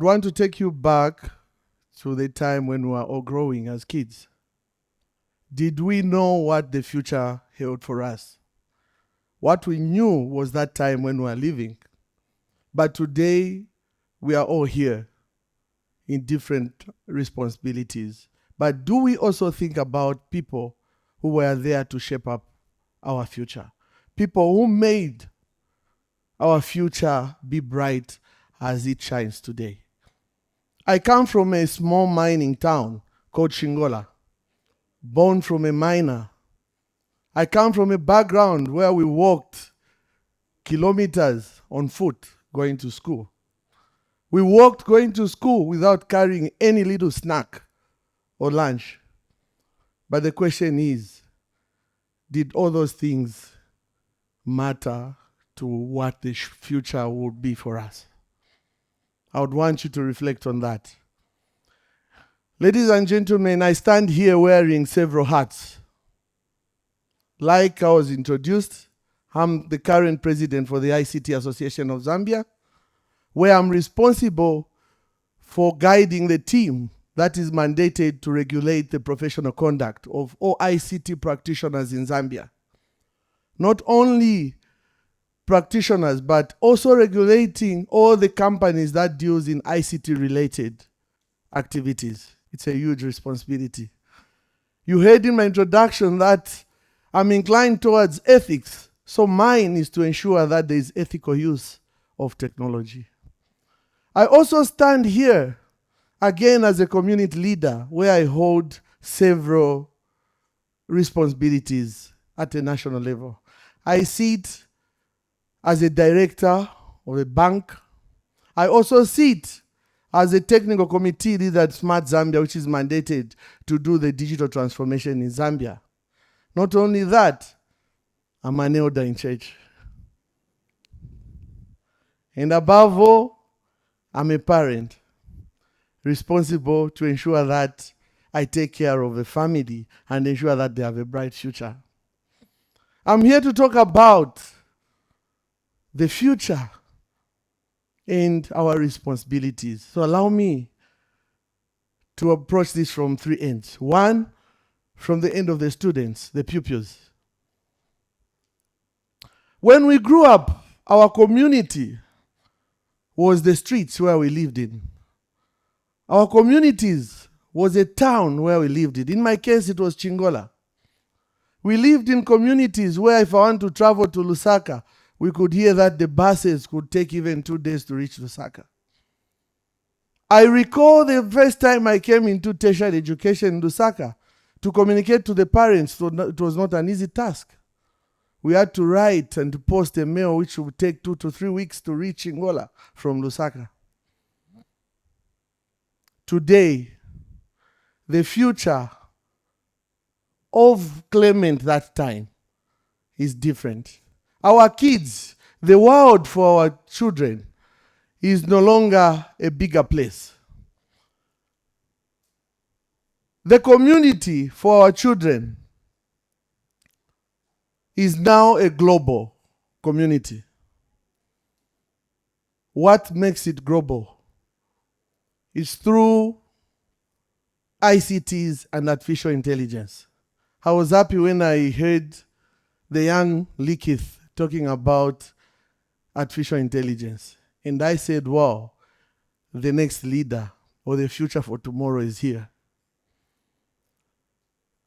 I want to take you back to the time when we were all growing as kids. Did we know what the future held for us? What we knew was that time when we were living. But today, we are all here in different responsibilities. But do we also think about people who were there to shape up our future? People who made our future be bright as it shines today. I come from a small mining town called Shingola, born from a miner. I come from a background where we walked kilometers on foot going to school. We walked going to school without carrying any little snack or lunch. But the question is, did all those things matter to what the future would be for us? I would want you to reflect on that. Ladies and gentlemen, I stand here wearing several hats. Like I was introduced, I'm the current president for the ICT Association of Zambia, where I'm responsible for guiding the team that is mandated to regulate the professional conduct of all ICT practitioners in Zambia. Not only practitioners, but also regulating all the companies that deals in ICT-related activities. It's a huge responsibility. You heard in my introduction that I'm inclined towards ethics, so mine is to ensure that there is ethical use of technology. I also stand here again as a community leader where I hold several responsibilities at a national level. I sit as a director of a bank. I also sit as a technical committee leader at Smart Zambia, which is mandated to do the digital transformation in Zambia. Not only that, I'm an elder in church. And above all, I'm a parent responsible to ensure that I take care of the family and ensure that they have a bright future. I'm here to talk about the future and our responsibilities. So allow me to approach this from three ends. One, from the end of the students, the pupils. When we grew up, our community was the streets where we lived in. Our communities was a town where we lived in. In my case, it was Chingola. We lived in communities where if I want to travel to Lusaka, we could hear that the buses could take even 2 days to reach Lusaka. I recall the first time I came into tertiary education in Lusaka. To communicate to the parents, it was not an easy task. We had to write and to post a mail which would take 2 to 3 weeks to reach Angola from Lusaka. Today, the future of Clement that time is different. Our kids, the world for our children is no longer a bigger place. The community for our children is now a global community. What makes it global is through ICTs and artificial intelligence. I was happy when I heard the young Likith talking about artificial intelligence. And I said, wow, the next leader or the future for tomorrow is here.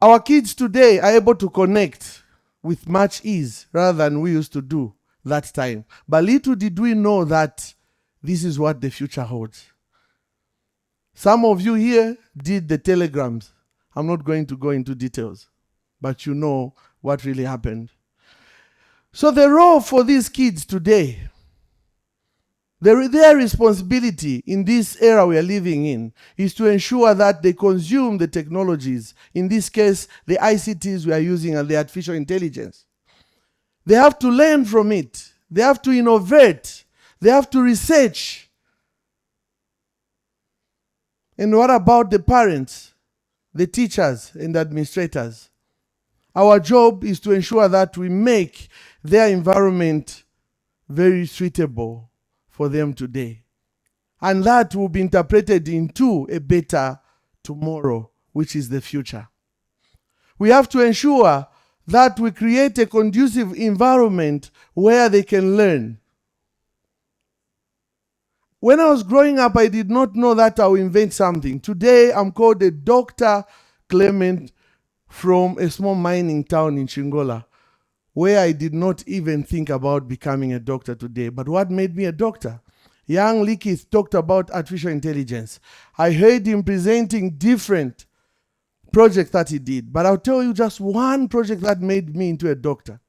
Our kids today are able to connect with much ease rather than we used to do that time. But little did we know that this is what the future holds. Some of you here did the telegrams. I'm not going to go into details, but you know what really happened. So the role for these kids today, their responsibility in this era we are living in is to ensure that they consume the technologies, in this case, the ICTs we are using and the artificial intelligence. They have to learn from it. They have to innovate. They have to research. And what about the parents, the teachers, and the administrators? Our job is to ensure that we make their environment very suitable for them today. And that will be interpreted into a better tomorrow, which is the future. We have to ensure that we create a conducive environment where they can learn. When I was growing up, I did not know that I will invent something. Today, I'm called a Dr. Clement from a small mining town in Chingola, where I did not even think about becoming a doctor today. But what made me a doctor? Young Likith talked about artificial intelligence. I heard him presenting different projects that he did, but I'll tell you just one project that made me into a doctor.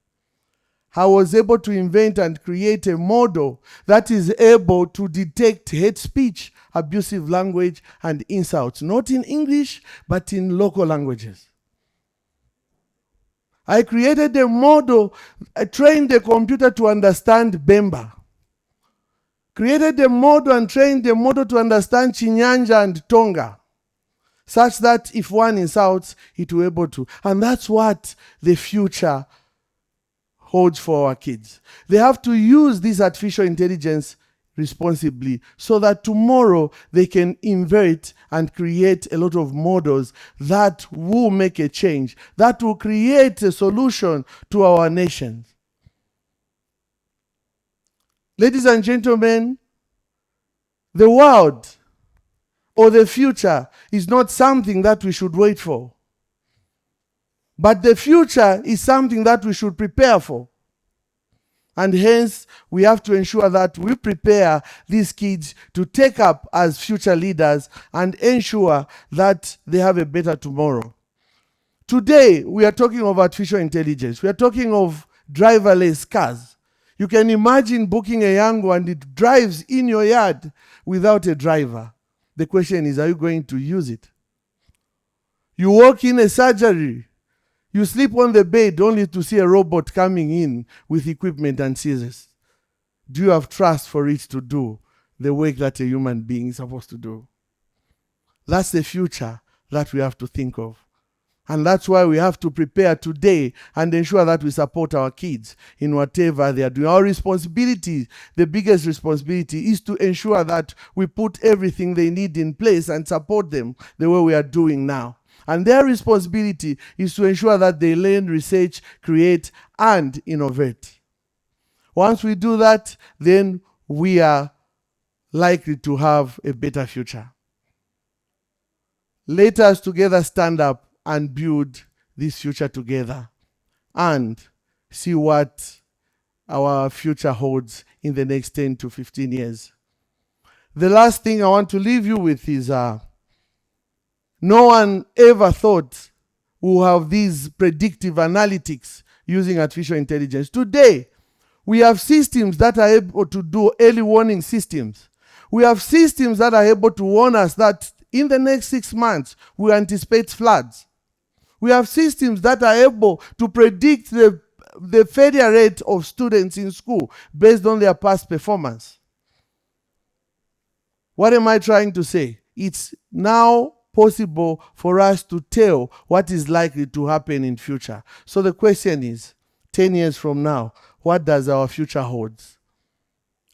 I was able to invent and create a model that is able to detect hate speech, abusive language, and insults, not in English, but in local languages. I created a model, I trained the computer to understand Bemba. Created a model and trained the model to understand Chinyanja and Tonga, such that if one insults, it will be able to. And that's what the future holds for our kids. They have to use this artificial intelligence responsibly so that tomorrow they can invert and create a lot of models that will make a change, that will create a solution to our nation. Ladies and gentlemen, the world or the future is not something that we should wait for. But the future is something that we should prepare for. And hence, we have to ensure that we prepare these kids to take up as future leaders and ensure that they have a better tomorrow. Today, we are talking of artificial intelligence. We are talking of driverless cars. You can imagine booking a Yango and it drives in your yard without a driver. The question is, are you going to use it? You walk in a surgery. You sleep on the bed only to see a robot coming in with equipment and scissors. Do you have trust for it to do the work that a human being is supposed to do? That's the future that we have to think of. And that's why we have to prepare today and ensure that we support our kids in whatever they are doing. Our responsibility, the biggest responsibility, is to ensure that we put everything they need in place and support them the way we are doing now. And their responsibility is to ensure that they learn, research, create, and innovate. Once we do that, then we are likely to have a better future. Let us together stand up and build this future together and see what our future holds in the next 10 to 15 years. The last thing I want to leave you with is no one ever thought we'll have these predictive analytics using artificial intelligence. Today, we have systems that are able to do early warning systems. We have systems that are able to warn us that in the next 6 months, we anticipate floods. We have systems that are able to predict the failure rate of students in school based on their past performance. What am I trying to say? It's now possible for us to tell what is likely to happen in future. So the question is, 10 years from now, what does our future hold?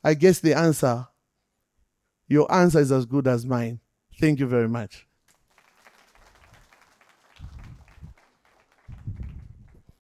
I guess your answer is as good as mine. Thank you very much.